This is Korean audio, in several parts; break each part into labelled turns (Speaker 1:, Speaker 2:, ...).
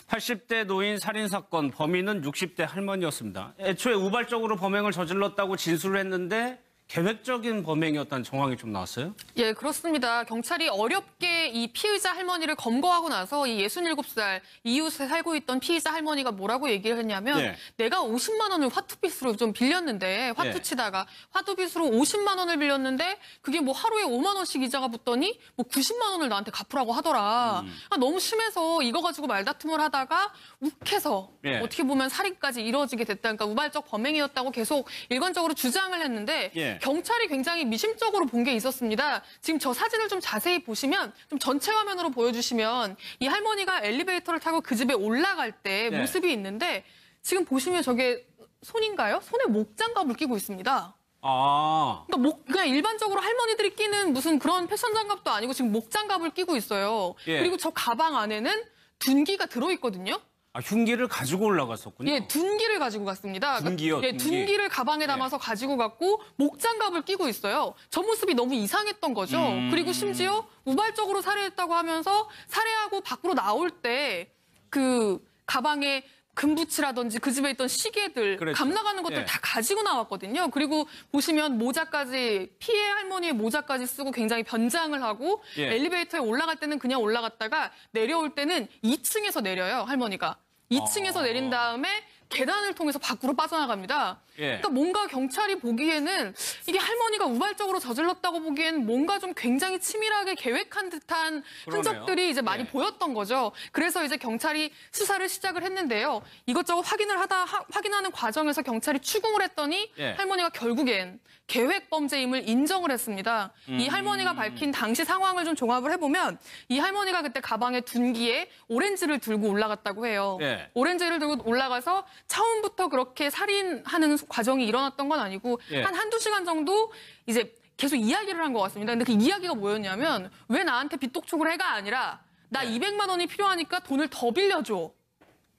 Speaker 1: 80대 노인 살인사건 범인은 60대 할머니였습니다. 애초에 우발적으로 범행을 저질렀다고 진술을 했는데 계획적인 범행이었다는 정황이 좀 나왔어요?
Speaker 2: 예, 그렇습니다. 경찰이 어렵게 이 피의자 할머니를 검거하고 나서 이 67살 이웃에 살고 있던 피의자 할머니가 뭐라고 얘기를 했냐면
Speaker 1: 예.
Speaker 2: 내가 50만 원을 화투빚으로 좀 빌렸는데 화투
Speaker 1: 예. 치다가
Speaker 2: 화투빚으로 50만 원을 빌렸는데 그게 뭐 하루에 5만 원씩 이자가 붙더니 뭐 90만 원을 나한테 갚으라고 하더라. 너무 심해서 이거 가지고 말다툼을 하다가 욱해서
Speaker 1: 예.
Speaker 2: 어떻게 보면 살인까지 이루어지게 됐다. 그러니까 우발적 범행이었다고 계속 일관적으로 주장을 했는데
Speaker 1: 예.
Speaker 2: 경찰이 굉장히 미심쩍으로 본 게 있었습니다. 지금 저 사진을 좀 자세히 보시면 좀 전체 화면으로 보여주시면 이 할머니가 엘리베이터를 타고 그 집에 올라갈 때
Speaker 1: 네.
Speaker 2: 모습이 있는데 지금 보시면 저게 손인가요? 손에 목장갑을 끼고 있습니다.
Speaker 1: 아,
Speaker 2: 그러니까 그냥 일반적으로 할머니들이 끼는 무슨 그런 패션 장갑도 아니고 지금 목장갑을 끼고 있어요.
Speaker 1: 예.
Speaker 2: 그리고 저 가방 안에는 둔기가 들어있거든요.
Speaker 1: 흉기를 가지고 올라갔었군요.
Speaker 2: 예, 둔기를 가지고 갔습니다.
Speaker 1: 둔기요,
Speaker 2: 예,
Speaker 1: 둔기.
Speaker 2: 둔기를 가방에 담아서 가지고 갔고 목장갑을 끼고 있어요. 저 모습이 너무 이상했던 거죠. 그리고 심지어 우발적으로 살해했다고 하면서 살해하고 밖으로 나올 때 그 가방에 금붙이라든지 그 집에 있던 시계들,
Speaker 1: 그렇죠.
Speaker 2: 감나가는 것들
Speaker 1: 예.
Speaker 2: 다 가지고 나왔거든요. 그리고 보시면 모자까지, 피해 할머니의 모자까지 쓰고 굉장히 변장을 하고
Speaker 1: 예.
Speaker 2: 엘리베이터에 올라갈 때는 그냥 올라갔다가 내려올 때는 2층에서 내려요, 할머니가. 2층에서 내린 다음에 계단을 통해서 밖으로 빠져나갑니다.
Speaker 1: 예.
Speaker 2: 그러니까 뭔가 경찰이 보기에는 이게 할머니가 우발적으로 저질렀다고 보기엔 뭔가 좀 굉장히 치밀하게 계획한 듯한
Speaker 1: 그러네요.
Speaker 2: 흔적들이 이제 많이
Speaker 1: 예.
Speaker 2: 보였던 거죠. 그래서 이제 경찰이 수사를 시작을 했는데요. 이것저것 확인하는 과정에서 경찰이 추궁을 했더니
Speaker 1: 예.
Speaker 2: 할머니가 결국엔 계획 범죄임을 인정을 했습니다. 이 할머니가 밝힌 당시 상황을 좀 종합을 해보면 이 할머니가 그때 가방에 둔기에 오렌지를 들고 올라갔다고 해요.
Speaker 1: 예.
Speaker 2: 오렌지를 들고 올라가서 처음부터 그렇게 살인하는 과정이 일어났던 건 아니고
Speaker 1: 예.
Speaker 2: 한두 시간 정도 이제 계속 이야기를 한 것 같습니다. 근데 그 이야기가 뭐였냐면 왜 나한테 빚독촉을 해가 아니라 나
Speaker 1: 예.
Speaker 2: 200만 원이 필요하니까 돈을 더 빌려줘.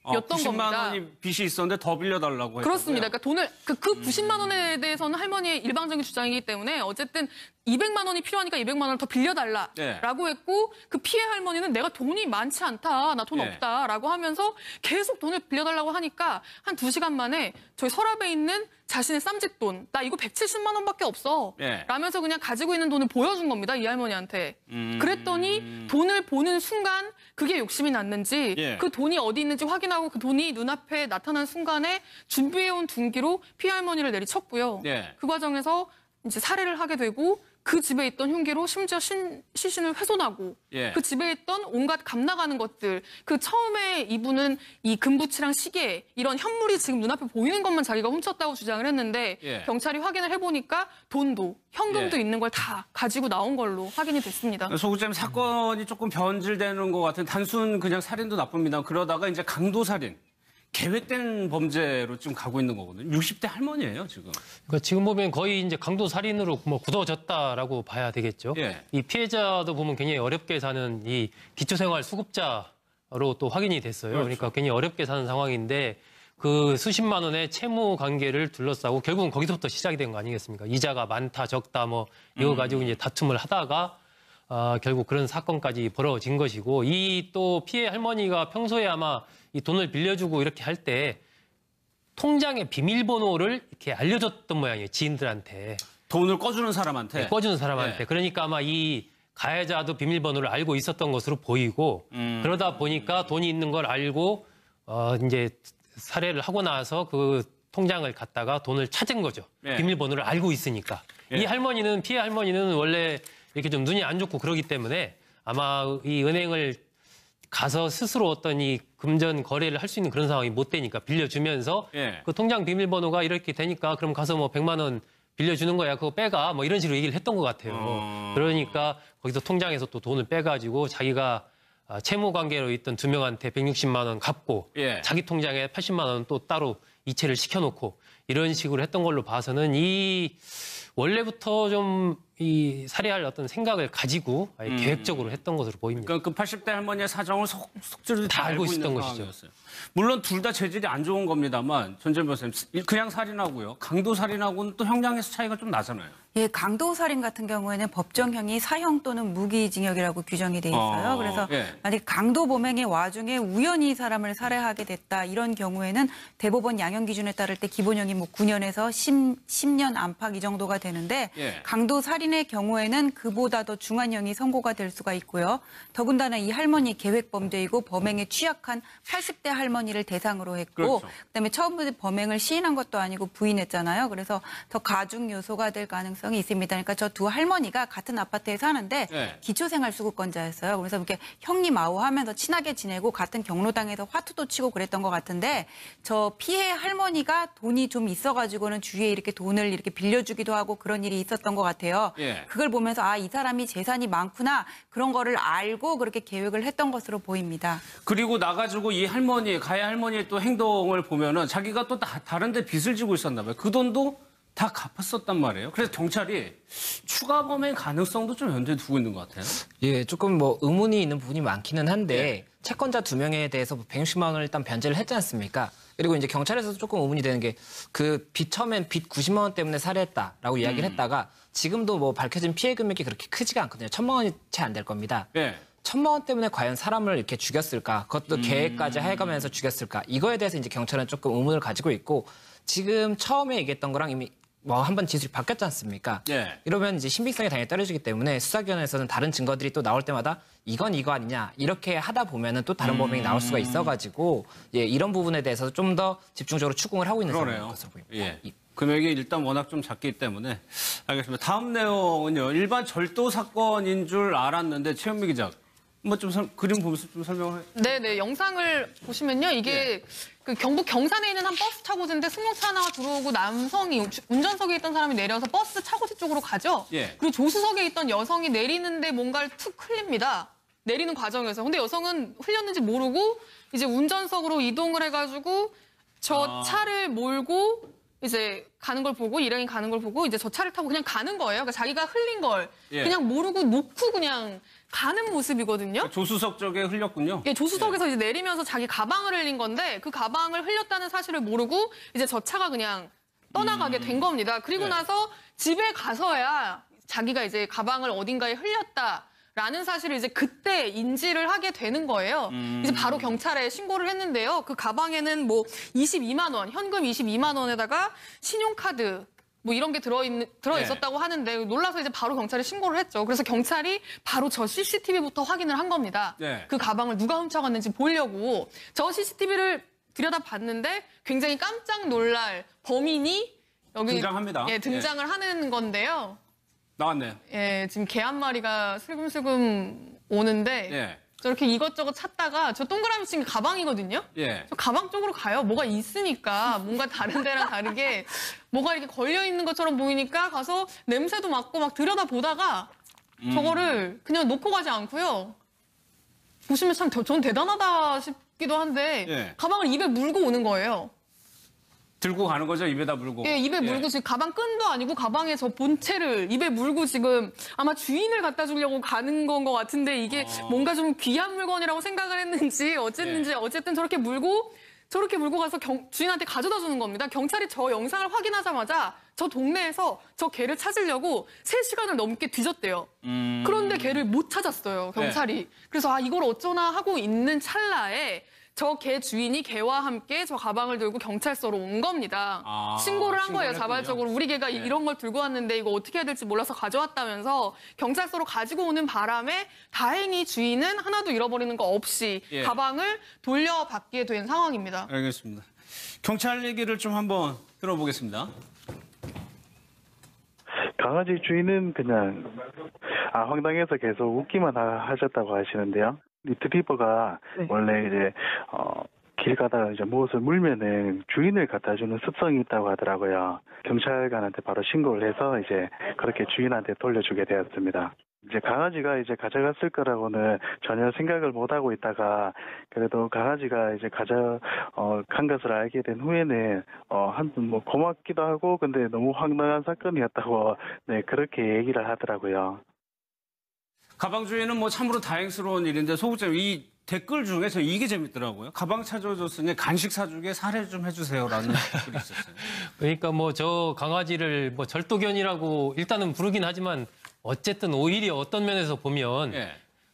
Speaker 2: 였던
Speaker 1: 90만
Speaker 2: 겁니다.
Speaker 1: 원이 빚이 있었는데 더 빌려달라고 했고요.
Speaker 2: 그렇습니다. 그러니까 돈을 그 90만 원에 대해서는 할머니의 일방적인 주장이기 때문에 어쨌든 200만 원이 필요하니까 200만 원을 더 빌려달라라고
Speaker 1: 네.
Speaker 2: 했고 그 피해 할머니는 내가 돈이 많지 않다. 나 돈
Speaker 1: 네.
Speaker 2: 없다라고 하면서 계속 돈을 빌려달라고 하니까 한 2시간 만에 저희 서랍에 있는 자신의 쌈짓돈 나 이거 170만 원밖에 없어.
Speaker 1: 네.
Speaker 2: 라면서 그냥 가지고 있는 돈을 보여준 겁니다. 이 할머니한테. 그랬더니 돈을 보는 순간 그게 욕심이 났는지
Speaker 1: 예.
Speaker 2: 그 돈이 어디 있는지 확인하고 그 돈이 눈앞에 나타난 순간에 준비해온 둔기로 피해 할머니를 내리쳤고요.
Speaker 1: 예.
Speaker 2: 그 과정에서 이제 살해를 하게 되고 그 집에 있던 흉기로 심지어 시신을 훼손하고
Speaker 1: 예.
Speaker 2: 그 집에 있던 온갖 감나가는 것들 그 처음에 이분은 이 금붙이랑 시계 이런 현물이 지금 눈앞에 보이는 것만 자기가 훔쳤다고 주장을 했는데
Speaker 1: 예.
Speaker 2: 경찰이 확인을 해보니까 돈도 현금도
Speaker 1: 예.
Speaker 2: 있는 걸 다 가지고 나온 걸로 확인이 됐습니다.
Speaker 1: 소구장님 사건이 조금 변질되는 것 같은 단순 그냥 살인도 나쁩니다. 그러다가 이제 강도살인. 계획된 범죄로 좀 가고 있는 거거든요. 60대 할머니예요, 지금.
Speaker 3: 그러니까 지금 보면 거의 이제 강도 살인으로 뭐 굳어졌다라고 봐야 되겠죠.
Speaker 1: 예.
Speaker 3: 이 피해자도 보면 굉장히 어렵게 사는 이 기초생활 수급자로 또 확인이 됐어요.
Speaker 1: 그렇죠.
Speaker 3: 그러니까 굉장히 어렵게 사는 상황인데 그 수십만 원의 채무 관계를 둘러싸고 결국은 거기서부터 시작이 된 거 아니겠습니까? 이자가 많다, 적다 뭐 이거 가지고 이제 다툼을 하다가 결국 그런 사건까지 벌어진 것이고 이 또 피해 할머니가 평소에 아마 이 돈을 빌려주고 이렇게 할 때 통장의 비밀번호를 이렇게 알려줬던 모양이에요. 지인들한테.
Speaker 1: 돈을 꺼주는 사람한테.
Speaker 3: 꺼주는 사람한테.
Speaker 1: 네.
Speaker 3: 그러니까 아마 이 가해자도 비밀번호를 알고 있었던 것으로 보이고 그러다 보니까 돈이 있는 걸 알고 이제 살해를 하고 나서 그 통장을 갖다가 돈을 찾은 거죠.
Speaker 1: 네.
Speaker 3: 비밀번호를 알고 있으니까.
Speaker 1: 네.
Speaker 3: 이 할머니는 피해 할머니는 원래 이렇게 좀 눈이 안 좋고 그러기 때문에 아마 이 은행을 가서 스스로 어떤 이 금전 거래를 할 수 있는 그런 상황이 못 되니까 빌려주면서
Speaker 1: 예.
Speaker 3: 그 통장 비밀번호가 이렇게 되니까 그럼 가서 뭐 100만 원 빌려주는 거야. 그거 빼가. 뭐 이런 식으로 얘기를 했던 것 같아요. 그러니까 거기서 통장에서 또 돈을 빼가지고 자기가 채무 관계로 있던 두 명한테 160만 원 갚고
Speaker 1: 예.
Speaker 3: 자기 통장에 80만 원 또 따로 이체를 시켜놓고 이런 식으로 했던 걸로 봐서는 이 원래부터 좀 이 살해할 어떤 생각을 가지고 아예 계획적으로 했던 것으로 보입니다.
Speaker 1: 그러니까 그 80대 할머니의 사정을 속절히
Speaker 3: 다 알고 있었던
Speaker 1: 있는
Speaker 3: 것이죠.
Speaker 1: 상황이었어요. 물론 둘 다 재질이 안 좋은 겁니다만 전재현 변호사님 그냥 살인하고요. 강도 살인하고는 또 형량에서 차이가 좀 나잖아요.
Speaker 4: 예, 강도살인 같은 경우에는 법정형이 사형 또는 무기징역이라고 규정이 돼 있어요. 그래서
Speaker 1: 예.
Speaker 4: 만약 강도 범행의 와중에 우연히 사람을 살해하게 됐다 이런 경우에는 대법원 양형 기준에 따를 때 기본형이 뭐 9년에서 10년 안팎 이 정도가 되는데
Speaker 1: 예.
Speaker 4: 강도 살인의 경우에는 그보다 더 중한 형이 선고가 될 수가 있고요. 더군다나 이 할머니 계획 범죄이고 범행에 취약한 80대 할머니를 대상으로 했고
Speaker 1: 그렇죠.
Speaker 4: 그다음에 처음부터 범행을 시인한 것도 아니고 부인했잖아요. 그래서 더 가중 요소가 될 가능성이 있습니다. 그러니까 저 두 할머니가 같은 아파트에 사는데
Speaker 1: 네.
Speaker 4: 기초생활수급권자였어요. 그래서 이렇게 형님 아우하면서 친하게 지내고 같은 경로당에서 화투도 치고 그랬던 것 같은데 저 피해 할머니가 돈이 좀 있어가지고는 주위에 이렇게 돈을 이렇게 빌려주기도 하고 그런 일이 있었던 것 같아요.
Speaker 1: 예.
Speaker 4: 그걸 보면서 아, 이 사람이 재산이 많구나 그런 거를 알고 그렇게 계획을 했던 것으로 보입니다.
Speaker 1: 그리고 나가지고 이 할머니, 가해 할머니의 또 행동을 보면은 자기가 또 다른 데 빚을 지고 있었나 봐요. 그 돈도 다 갚았었단 말이에요. 그래서 경찰이 추가 범행 가능성도 좀 연대에 두고 있는 것 같아요.
Speaker 5: 예, 조금 뭐 의문이 있는 부분이 많기는 한데 채권자 2명에 대해서 160만 원을 일단 변제를 했지 않습니까? 그리고 이제 경찰에서도 조금 의문이 되는 게 그 빚 처음엔 빚 90만 원 때문에 살해했다라고 이야기를 했다가 지금도 뭐 밝혀진 피해 금액이 그렇게 크지가 않거든요. 1,000만 원이 채 안 될 겁니다.
Speaker 1: 예.
Speaker 5: 1,000만 원 때문에 과연 사람을 이렇게 죽였을까? 그것도 계획까지 해가면서 죽였을까? 이거에 대해서 이제 경찰은 조금 의문을 가지고 있고 지금 처음에 얘기했던 거랑 이미 뭐 한 번 진술이 바뀌었지 않습니까?
Speaker 1: 예.
Speaker 5: 이러면 이제 신빙성이 당연히 떨어지기 때문에 수사기관에서는 다른 증거들이 또 나올 때마다 이건 이거 아니냐 이렇게 하다 보면은 또 다른 범행이 나올 수가 있어가지고 예, 이런 부분에 대해서 좀 더 집중적으로 추궁을 하고 있는 상황인
Speaker 1: 그러네요.
Speaker 5: 것으로 보입니다.
Speaker 1: 예. 금액이 일단 워낙 좀 작기 때문에 알겠습니다. 다음 내용은요. 일반 절도 사건인 줄 알았는데 최현미 기자 한번 좀 그림 보면서 좀 설명을
Speaker 2: 네네, 영상을 보시면요. 이게 그 경북 경산에 있는 한 버스 차고지인데 승용차 하나가 들어오고 남성이 운전석에 있던 사람이 내려서 버스 차고지 쪽으로 가죠.
Speaker 1: 예.
Speaker 2: 그리고 조수석에 있던 여성이 내리는데 뭔가를 툭 흘립니다. 내리는 과정에서. 근데 여성은 흘렸는지 모르고 이제 운전석으로 이동을 해가지고 저 차를 몰고 이제 가는 걸 보고 일행이 가는 걸 보고 이제 저 차를 타고 그냥 가는 거예요. 그러니까 자기가 흘린 걸
Speaker 1: 예.
Speaker 2: 그냥 모르고 놓고 그냥 가는 모습이거든요.
Speaker 1: 조수석 쪽에 흘렸군요.
Speaker 2: 예, 조수석에서 이제 내리면서 자기 가방을 흘린 건데 그 가방을 흘렸다는 사실을 모르고 이제 저 차가 그냥 떠나가게 된 겁니다. 그리고
Speaker 1: 네.
Speaker 2: 나서 집에 가서야 자기가 이제 가방을 어딘가에 흘렸다라는 사실을 이제 그때 인지를 하게 되는 거예요. 이제 바로 경찰에 신고를 했는데요. 그 가방에는 뭐 22만 원, 현금 22만 원에다가 신용카드 뭐 이런 게 들어있었다고 하는데 놀라서 이제 바로 경찰에 신고를 했죠. 그래서 경찰이 바로 저 CCTV부터 확인을 한 겁니다.
Speaker 1: 네.
Speaker 2: 그 가방을 누가 훔쳐갔는지 보려고 저 CCTV를 들여다봤는데 굉장히 깜짝 놀랄 범인이 여기
Speaker 1: 등장합니다.
Speaker 2: 예, 등장을 하는 건데요.
Speaker 1: 나왔네요.
Speaker 2: 예, 지금 개 한 마리가 슬금슬금 오는데
Speaker 1: 예.
Speaker 2: 저렇게 이것저것 찾다가 저 동그라미 친 게 가방이거든요.
Speaker 1: 예.
Speaker 2: 저 가방 쪽으로 가요. 뭐가 있으니까 뭔가 다른 데랑 다르게 뭐가 이렇게 걸려 있는 것처럼 보이니까 가서 냄새도 맡고 막 들여다 보다가 저거를 그냥 놓고 가지 않고요. 보시면 참 전 대단하다 싶기도 한데
Speaker 1: 예.
Speaker 2: 가방을 입에 물고 오는 거예요.
Speaker 1: 들고 가는 거죠. 입에다 물고.
Speaker 2: 예, 입에 물고 지금 가방 끈도 아니고 가방에 저 본체를 입에 물고 지금 아마 주인을 갖다 주려고 가는 건 것 같은데 이게 뭔가 좀 귀한 물건이라고 생각을 했는지 어쨌는지 어쨌든 저렇게 물고 가서 주인한테 가져다 주는 겁니다. 경찰이 저 영상을 확인하자마자 저 동네에서 저 개를 찾으려고 3시간을 넘게 뒤졌대요. 그런데 개를 못 찾았어요, 경찰이. 그래서 아, 이걸 어쩌나 하고 있는 찰나에 저 개 주인이 개와 함께 저 가방을 들고 경찰서로 온 겁니다.
Speaker 1: 아,
Speaker 2: 신고를 한 거예요,
Speaker 1: 신고를
Speaker 2: 자발적으로. 우리 개가 이런 걸 들고 왔는데 이거 어떻게 해야 될지 몰라서 가져왔다면서 경찰서로 가지고 오는 바람에 다행히 주인은 하나도 잃어버리는 거 없이
Speaker 1: 예.
Speaker 2: 가방을 돌려받게 된 상황입니다.
Speaker 1: 알겠습니다. 경찰 얘기를 좀 한번 들어보겠습니다.
Speaker 6: 강아지 주인은 그냥 황당해서 계속 웃기만 하셨다고 하시는데요. 리트리버가 원래 이제 길 가다가 이제 무엇을 물면은 주인을 갖다 주는 습성이 있다고 하더라고요. 경찰관한테 바로 신고를 해서 이제 그렇게 주인한테 돌려주게 되었습니다. 이제 강아지가 이제 가져갔을 거라고는 전혀 생각을 못 하고 있다가 그래도 강아지가 이제 간 것을 알게 된 후에는 한편 뭐 고맙기도 하고 근데 너무 황당한 사건이었다고 네 그렇게 얘기를 하더라고요.
Speaker 1: 가방 주인은 뭐 참으로 다행스러운 일인데 소국장님 이 댓글 중에서 이게 재밌더라고요. 가방 찾아줬으니 간식 사주게 사례 좀 해주세요라는 댓글이 있었어요.
Speaker 3: 그러니까 뭐 저 강아지를 뭐 절도견이라고 일단은 부르긴 하지만 어쨌든 오히려 어떤 면에서 보면
Speaker 1: 예.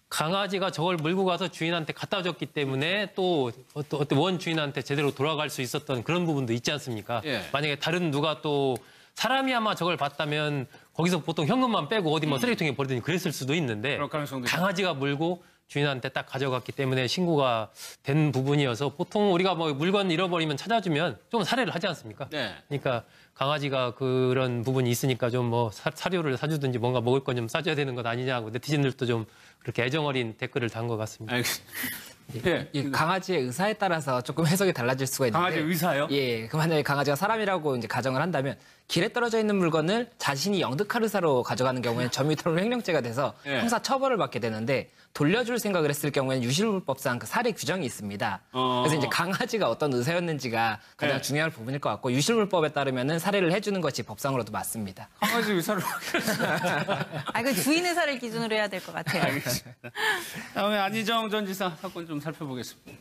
Speaker 3: 강아지가 저걸 몰고 가서 주인한테 갖다 줬기 때문에 또 어떤 원 주인한테 제대로 돌아갈 수 있었던 그런 부분도 있지 않습니까?
Speaker 1: 예.
Speaker 3: 만약에 다른 누가 또 사람이 아마 저걸 봤다면 거기서 보통 현금만 빼고 어디 뭐 쓰레기통에 버리더니 그랬을 수도 있는데
Speaker 1: 그럴 가능성도 있죠.
Speaker 3: 강아지가 물고 주인한테 딱 가져갔기 때문에 신고가 된 부분이어서 보통 우리가 뭐 물건 잃어버리면 찾아주면 좀 살해를 하지 않습니까?
Speaker 1: 네.
Speaker 3: 그러니까 강아지가 그런 부분이 있으니까 좀 뭐 사료를 사주든지 뭔가 먹을 건 좀 싸줘야 되는 것 아니냐고 네티즌들도 좀 그렇게 애정어린 댓글을 단 것 같습니다.
Speaker 1: 알겠습니다. 예.
Speaker 5: 이 강아지의 의사에 따라서 조금 해석이 달라질 수가 있는데.
Speaker 1: 강아지 의사요?
Speaker 5: 예. 그 만약에 강아지가 사람이라고 이제 가정을 한다면 길에 떨어져 있는 물건을 자신이 영득할 의사로 가져가는 경우에는 전미토론 횡령죄가 돼서
Speaker 1: 예.
Speaker 5: 형사 처벌을 받게 되는데 돌려줄 생각을 했을 경우에는 유실물법상 그 사례 규정이 있습니다. 그래서 이제 강아지가 어떤 의사였는지가 가장
Speaker 1: 예.
Speaker 5: 중요한 부분일 것 같고 유실물법에 따르면은 사례를 해주는 것이 법상으로도 맞습니다.
Speaker 1: 강아지 의사를
Speaker 4: 그 주인 의사를 기준으로 해야 될 것 같아요.
Speaker 1: 다음에 안희정 전 지사 사건 좀 살펴보겠습니다.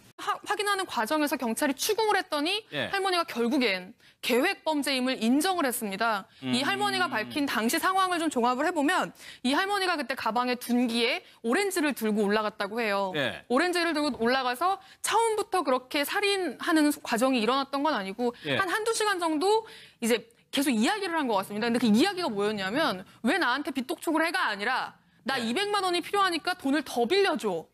Speaker 2: 확인하는 과정에서 경찰이 추궁을 했더니
Speaker 1: 예.
Speaker 2: 할머니가 결국엔 계획 범죄임을 인정을 했습니다. 이 할머니가 밝힌 당시 상황을 좀 종합을 해보면 이 할머니가 그때 가방에 둔기에 오렌지를 들고 올라갔다고 해요.
Speaker 1: 예.
Speaker 2: 오렌지를 들고 올라가서 처음부터 그렇게 살인하는 과정이 일어났던 건 아니고
Speaker 1: 예.
Speaker 2: 한두 시간 정도 이제 계속 이야기를 한 것 같습니다. 근데 그 이야기가 뭐였냐면 왜 나한테 빚독촉을 해가 아니라 나 200만 원이 필요하니까 돈을 더 빌려줘.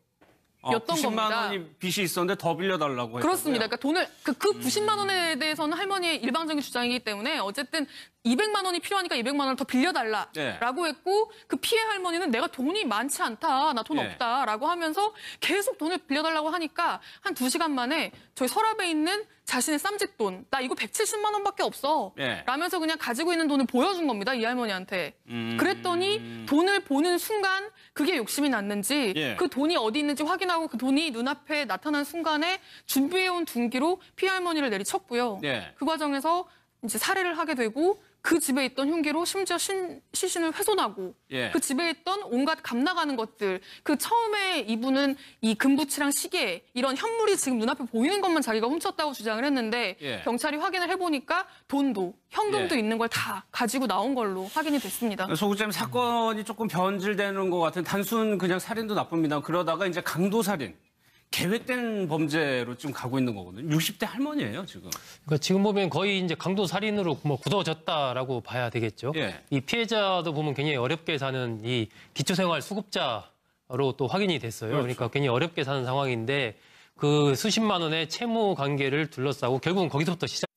Speaker 2: 였던
Speaker 1: 90만
Speaker 2: 겁니다.
Speaker 1: 원이 빚이 있었는데 더 빌려달라고 했고요.
Speaker 2: 그렇습니다. 그러니까 돈을 그 90만 원에 대해서는 할머니의 일방적인 주장이기 때문에 어쨌든 200만 원이 필요하니까 200만 원을 더 빌려달라라고 했고 그 피해 할머니는 내가 돈이 많지 않다. 나 돈
Speaker 1: 네.
Speaker 2: 없다라고 하면서 계속 돈을 빌려달라고 하니까 한 2시간 만에 저희 서랍에 있는 자신의 쌈짓돈 나 이거 170만 원밖에 없어
Speaker 1: 네.
Speaker 2: 라면서 그냥 가지고 있는 돈을 보여준 겁니다. 이 할머니한테. 그랬더니 돈을 보는 순간 그게 욕심이 났는지
Speaker 1: 예.
Speaker 2: 그 돈이 어디 있는지 확인하고 그 돈이 눈앞에 나타난 순간에 준비해온 둔기로 피해 할머니를 내리쳤고요.
Speaker 1: 예.
Speaker 2: 그 과정에서 이제 살해를 하게 되고 그 집에 있던 흉기로 심지어 시신을 훼손하고
Speaker 1: 예.
Speaker 2: 그 집에 있던 온갖 감나가는 것들 그 처음에 이분은 이 금부치랑 시계 이런 현물이 지금 눈앞에 보이는 것만 자기가 훔쳤다고 주장을 했는데
Speaker 1: 예.
Speaker 2: 경찰이 확인을 해보니까 돈도 현금도
Speaker 1: 예.
Speaker 2: 있는 걸 다 가지고 나온 걸로 확인이 됐습니다.
Speaker 1: 소구장님 사건이 조금 변질되는 것 같은 단순 그냥 살인도 나쁩니다. 그러다가 이제 강도살인. 계획된 범죄로 좀 가고 있는 거거든요. 60대 할머니예요, 지금.
Speaker 3: 그러니까 지금 보면 거의 이제 강도 살인으로 뭐 굳어졌다라고 봐야 되겠죠.
Speaker 1: 예.
Speaker 3: 이 피해자도 보면 굉장히 어렵게 사는 이 기초생활 수급자로 또 확인이 됐어요.
Speaker 1: 그렇죠.
Speaker 3: 그러니까 굉장히 어렵게 사는 상황인데 그 수십만 원의 채무 관계를 둘러싸고 결국은 거기서부터 시작.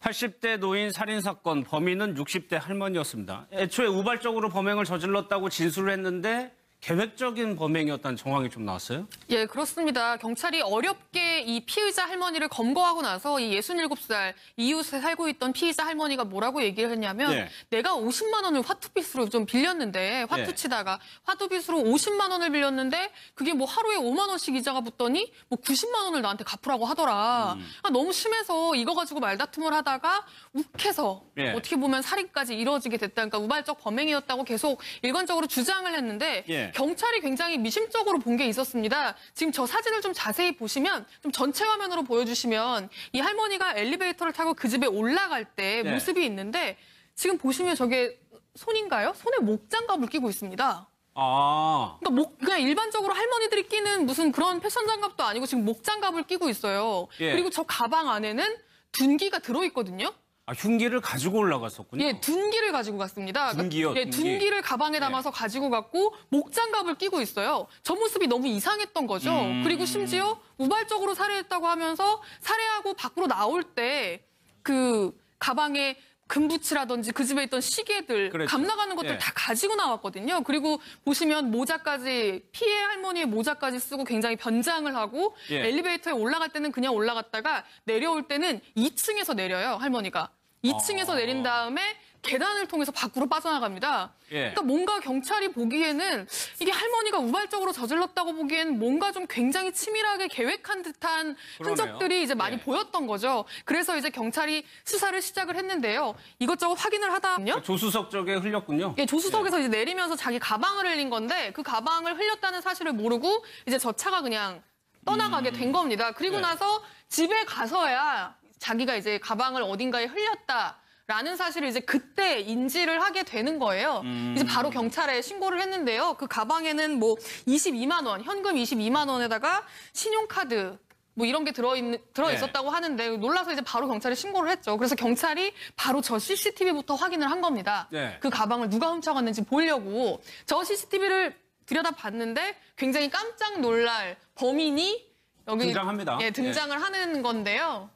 Speaker 1: 80대 노인 살인 사건 범인은 60대 할머니였습니다. 애초에 우발적으로 범행을 저질렀다고 진술을 했는데 계획적인 범행이었다는 정황이 좀 나왔어요?
Speaker 2: 예, 그렇습니다. 경찰이 어렵게 이 피의자 할머니를 검거하고 나서 이 67살 이웃에 살고 있던 피의자 할머니가 뭐라고 얘기를 했냐면
Speaker 1: 예.
Speaker 2: 내가 50만 원을 화투빚으로 좀 빌렸는데 화투
Speaker 1: 예.
Speaker 2: 치다가 화투빚으로 50만 원을 빌렸는데 그게 뭐 하루에 5만 원씩 이자가 붙더니 뭐 90만 원을 나한테 갚으라고 하더라. 너무 심해서 이거 가지고 말다툼을 하다가 욱해서
Speaker 1: 예.
Speaker 2: 어떻게 보면 살인까지 이루어지게 됐다. 그러니까 우발적 범행이었다고 계속 일관적으로 주장을 했는데
Speaker 1: 예.
Speaker 2: 경찰이 굉장히 미심적으로 본 게 있었습니다. 지금 저 사진을 좀 자세히 보시면 좀 전체 화면으로 보여주시면 이 할머니가 엘리베이터를 타고 그 집에 올라갈 때
Speaker 1: 네.
Speaker 2: 모습이 있는데 지금 보시면 저게 손인가요? 손에 목장갑을 끼고 있습니다.
Speaker 1: 아,
Speaker 2: 그러니까 그냥 일반적으로 할머니들이 끼는 무슨 그런 패션 장갑도 아니고 지금 목장갑을 끼고 있어요.
Speaker 1: 예.
Speaker 2: 그리고 저 가방 안에는 둔기가 들어있거든요.
Speaker 1: 흉기를 가지고 올라갔었군요.
Speaker 2: 예, 둔기를 가지고 갔습니다.
Speaker 1: 둔기요,
Speaker 2: 예,
Speaker 1: 둔기.
Speaker 2: 둔기를 가방에 담아서 가지고 갔고 목장갑을 끼고 있어요. 저 모습이 너무 이상했던 거죠. 그리고 심지어 우발적으로 살해했다고 하면서 살해하고 밖으로 나올 때 그 가방에 금부치라든지 그 집에 있던 시계들,
Speaker 1: 그랬죠.
Speaker 2: 감나가는 것들
Speaker 1: 예.
Speaker 2: 다 가지고 나왔거든요. 그리고 보시면 모자까지, 피해 할머니의 모자까지 쓰고 굉장히 변장을 하고
Speaker 1: 예.
Speaker 2: 엘리베이터에 올라갈 때는 그냥 올라갔다가 내려올 때는 2층에서 내려요, 할머니가. 2층에서 내린 다음에 계단을 통해서 밖으로 빠져나갑니다.
Speaker 1: 예.
Speaker 2: 그러니까 뭔가 경찰이 보기에는 이게 할머니가 우발적으로 저질렀다고 보기엔 뭔가 좀 굉장히 치밀하게 계획한 듯한
Speaker 1: 그러네요.
Speaker 2: 흔적들이 이제 많이
Speaker 1: 예.
Speaker 2: 보였던 거죠. 그래서 이제 경찰이 수사를 시작을 했는데요. 이것저것 확인을 하다요.
Speaker 1: 조수석 쪽에 흘렸군요.
Speaker 2: 예, 조수석에서 이제 내리면서 자기 가방을 흘린 건데 그 가방을 흘렸다는 사실을 모르고 이제 저 차가 그냥 떠나가게 된 겁니다. 그리고
Speaker 1: 네.
Speaker 2: 나서 집에 가서야 자기가 이제 가방을 어딘가에 흘렸다라는 사실을 이제 그때 인지를 하게 되는 거예요. 이제 바로 경찰에 신고를 했는데요. 그 가방에는 뭐 22만 원, 현금 22만 원에다가 신용카드 뭐 이런 게 들어 있었다고 하는데 놀라서 이제 바로 경찰에 신고를 했죠. 그래서 경찰이 바로 저 CCTV부터 확인을 한 겁니다.
Speaker 1: 네.
Speaker 2: 그 가방을 누가 훔쳐갔는지 보려고 저 CCTV를 들여다봤는데 굉장히 깜짝 놀랄 범인이 여기
Speaker 1: 등장합니다.
Speaker 2: 예, 등장을 하는 건데요.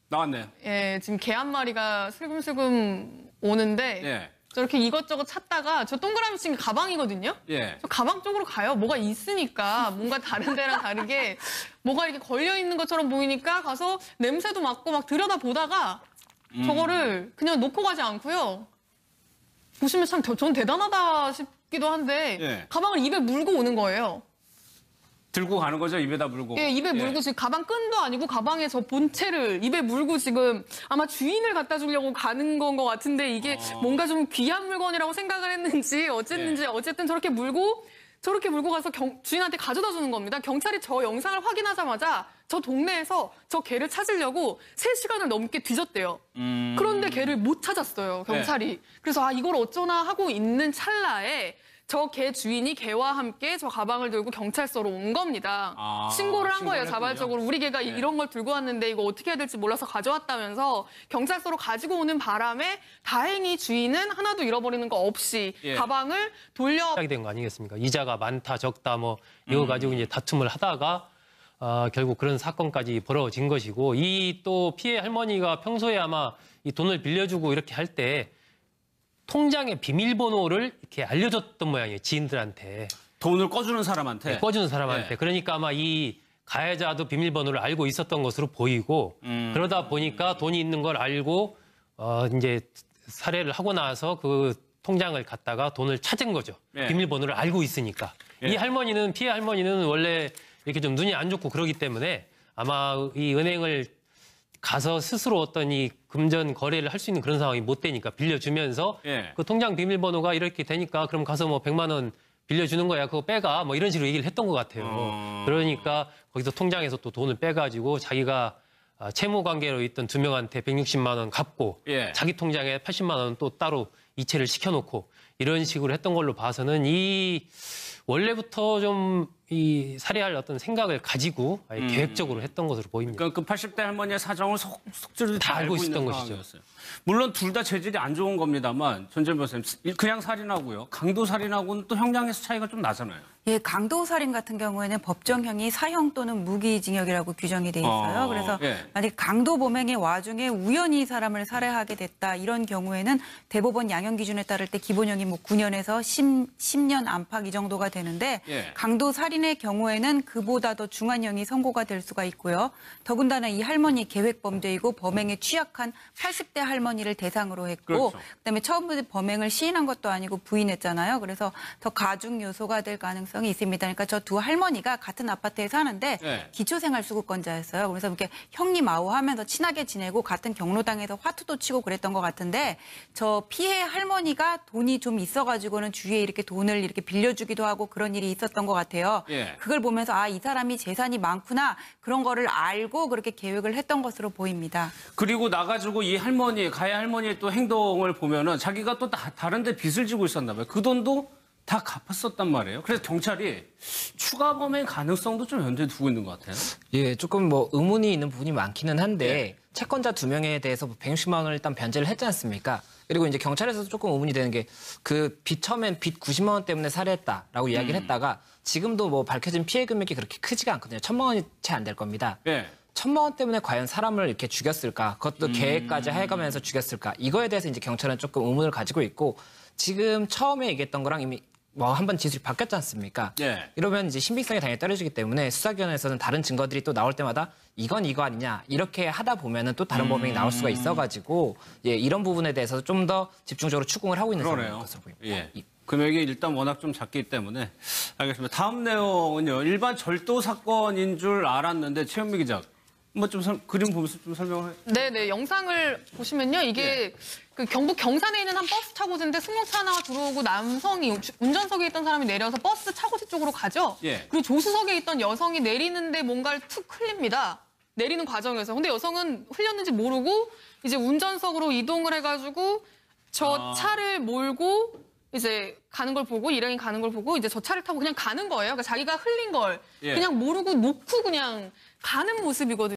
Speaker 1: 나왔네요.
Speaker 2: 예, 지금 개 한 마리가 슬금슬금 오는데
Speaker 1: 예.
Speaker 2: 저렇게 이것저것 찾다가 저 동그라미 친 게 가방이거든요.
Speaker 1: 예.
Speaker 2: 저 가방 쪽으로 가요. 뭐가 있으니까 뭔가 다른 데랑 다르게 뭐가 이렇게 걸려 있는 것처럼 보이니까 가서 냄새도 맡고 막 들여다 보다가 저거를 그냥 놓고 가지 않고요. 보시면 참 전 대단하다 싶기도 한데
Speaker 1: 예.
Speaker 2: 가방을 입에 물고 오는 거예요.
Speaker 1: 들고 가는 거죠, 입에다 물고.
Speaker 2: 예, 입에 물고 지금 가방 끈도 아니고 가방에 저 본체를 입에 물고 지금 아마 주인을 갖다 주려고 가는 건 것 같은데 이게 뭔가 좀 귀한 물건이라고 생각을 했는지 어쨌는지 어쨌든 저렇게 물고 가서 주인한테 가져다 주는 겁니다. 경찰이 저 영상을 확인하자마자 저 동네에서 저 개를 찾으려고 3시간을 넘게 뒤졌대요. 그런데 개를 못 찾았어요, 경찰이. 그래서 이걸 어쩌나 하고 있는 찰나에 저 개 주인이 개와 함께 저 가방을 들고 경찰서로 온 겁니다. 신고를 한 거예요,
Speaker 1: 신고를
Speaker 2: 자발적으로. 우리 개가 이런 걸 들고 왔는데 이거 어떻게 해야 될지 몰라서 가져왔다면서 경찰서로 가지고 오는 바람에 다행히 주인은 하나도 잃어버리는 거 없이 가방을 돌려
Speaker 3: 시작이 된 거 아니겠습니까? 이자가 많다 적다 뭐 이거 가지고 이제 다툼을 하다가 결국 그런 사건까지 벌어진 것이고 이 또 피해 할머니가 평소에 아마 이 돈을 빌려주고 이렇게 할 때 통장의 비밀번호를 이렇게 알려줬던 모양이에요, 지인들한테.
Speaker 1: 돈을 꺼주는 사람한테.
Speaker 3: 꺼주는 사람한테.
Speaker 1: 네.
Speaker 3: 그러니까 아마 이 가해자도 비밀번호를 알고 있었던 것으로 보이고 그러다 보니까 돈이 있는 걸 알고 이제 살해를 하고 나서 그 통장을 갖다가 돈을 찾은 거죠.
Speaker 1: 네.
Speaker 3: 비밀번호를 알고 있으니까. 이 할머니는 피해 할머니는 원래 이렇게 좀 눈이 안 좋고 그러기 때문에 아마 이 은행을 가서 스스로 어떤 이 금전 거래를 할 수 있는 그런 상황이 못 되니까 빌려주면서 그 통장 비밀번호가 이렇게 되니까 그럼 가서 뭐 100만 원 빌려주는 거야. 그거 빼가. 뭐 이런 식으로 얘기를 했던 것 같아요. 그러니까 거기서 통장에서 또 돈을 빼가지고 자기가 채무 관계로 있던 2명한테 160만 원 갚고 자기 통장에 80만 원 또 따로 이체를 시켜놓고 이런 식으로 했던 걸로 봐서는 이 원래부터 좀 이 살해할 어떤 생각을 가지고 계획적으로 했던 것으로 보입니다.
Speaker 1: 그러니까 그 80대 할머니의 사정을 속절이
Speaker 3: 다 알고 있었던
Speaker 1: 있는
Speaker 3: 것이죠.
Speaker 1: 상황이었어요. 물론 둘 다 재질이 안 좋은 겁니다만 전전 변호사님 그냥 살인하고요. 강도 살인하고는 또 형량에서 차이가 좀 나잖아요.
Speaker 4: 예, 강도살인 같은 경우에는 법정형이 사형 또는 무기징역이라고 규정이 돼 있어요. 그래서 만약 강도 범행의 와중에 우연히 사람을 살해하게 됐다 이런 경우에는 대법원 양형 기준에 따를 때 기본형이 뭐 9년에서 10년 안팎 이 정도가 되는데 강도 살인의 경우에는 그보다 더 중한형이 선고가 될 수가 있고요. 더군다나 이 할머니 계획 범죄이고 범행에 취약한 80대 할머니를 대상으로 했고 그다음에 처음부터 범행을 시인한 것도 아니고 부인했잖아요. 그래서 더 가중 요소가 될 가능성이 있습니다. 그러니까 저 두 할머니가 같은 아파트에 사는데 기초생활수급권자였어요. 그래서 이렇게 형님 아우하면서 친하게 지내고 같은 경로당에서 화투도 치고 그랬던 것 같은데 저 피해 할머니가 돈이 좀 있어가지고는 주위에 이렇게 돈을 이렇게 빌려주기도 하고 그런 일이 있었던 것 같아요. 그걸 보면서 이 사람이 재산이 많구나 그런 거를 알고 그렇게 계획을 했던 것으로 보입니다.
Speaker 1: 그리고 나가지고 이 할머니, 가해 할머니의 또 행동을 보면은 자기가 또 다른 데 빚을 지고 있었나 봐요. 그 돈도 다 갚았었단 말이에요. 그래서 경찰이 추가 범행 가능성도 좀 연대에 두고 있는 것 같아요.
Speaker 5: 예, 조금 뭐 의문이 있는 부분이 많기는 한데 채권자 2명에 대해서 160만 원을 일단 변제를 했지 않습니까? 그리고 이제 경찰에서도 조금 의문이 되는 게 그 처음엔 빚 90만 원 때문에 살해했다라고 이야기를 했다가 지금도 뭐 밝혀진 피해 금액이 그렇게 크지가 않거든요. 1,000만 원이 채 안 될 겁니다. 1,000만 원 때문에 과연 사람을 이렇게 죽였을까? 그것도 계획까지 해가면서 죽였을까? 이거에 대해서 이제 경찰은 조금 의문을 가지고 있고 지금 처음에 얘기했던 거랑 이미 뭐 한번 진술이 바뀌었지 않습니까?
Speaker 1: 예.
Speaker 5: 이러면 이제 신빙성이 당연히 떨어지기 때문에 수사기관에서는 다른 증거들이 또 나올 때마다 이건 이거 아니냐 이렇게 하다 보면은 또 다른 범행이 나올 수가 있어가지고 예, 이런 부분에 대해서 좀 더 집중적으로 추궁을 하고 있는 상황인 것으로 보입니다.
Speaker 1: 예. 금액이 일단 워낙 좀 작기 때문에 알겠습니다. 다음 내용은요. 일반 절도 사건인 줄 알았는데 최현미 기자 한번 좀 그림 보면서 좀 설명을 해.
Speaker 2: 네네, 영상을 보시면요. 이게 그 경북 경산에 있는 한 버스 차고지인데 승용차 하나가 들어오고 남성이 운전석에 있던 사람이 내려서 버스 차고지 쪽으로 가죠.
Speaker 1: 예.
Speaker 2: 그리고 조수석에 있던 여성이 내리는데 뭔가를 툭 흘립니다. 내리는 과정에서. 근데 여성은 흘렸는지 모르고 이제 운전석으로 이동을 해가지고 저 차를 몰고 이제 가는 걸 보고 일행이 가는 걸 보고 이제 저 차를 타고 그냥 가는 거예요. 그러니까 자기가 흘린 걸
Speaker 1: 예.
Speaker 2: 그냥 모르고 놓고 그냥 가는 모습이거든요.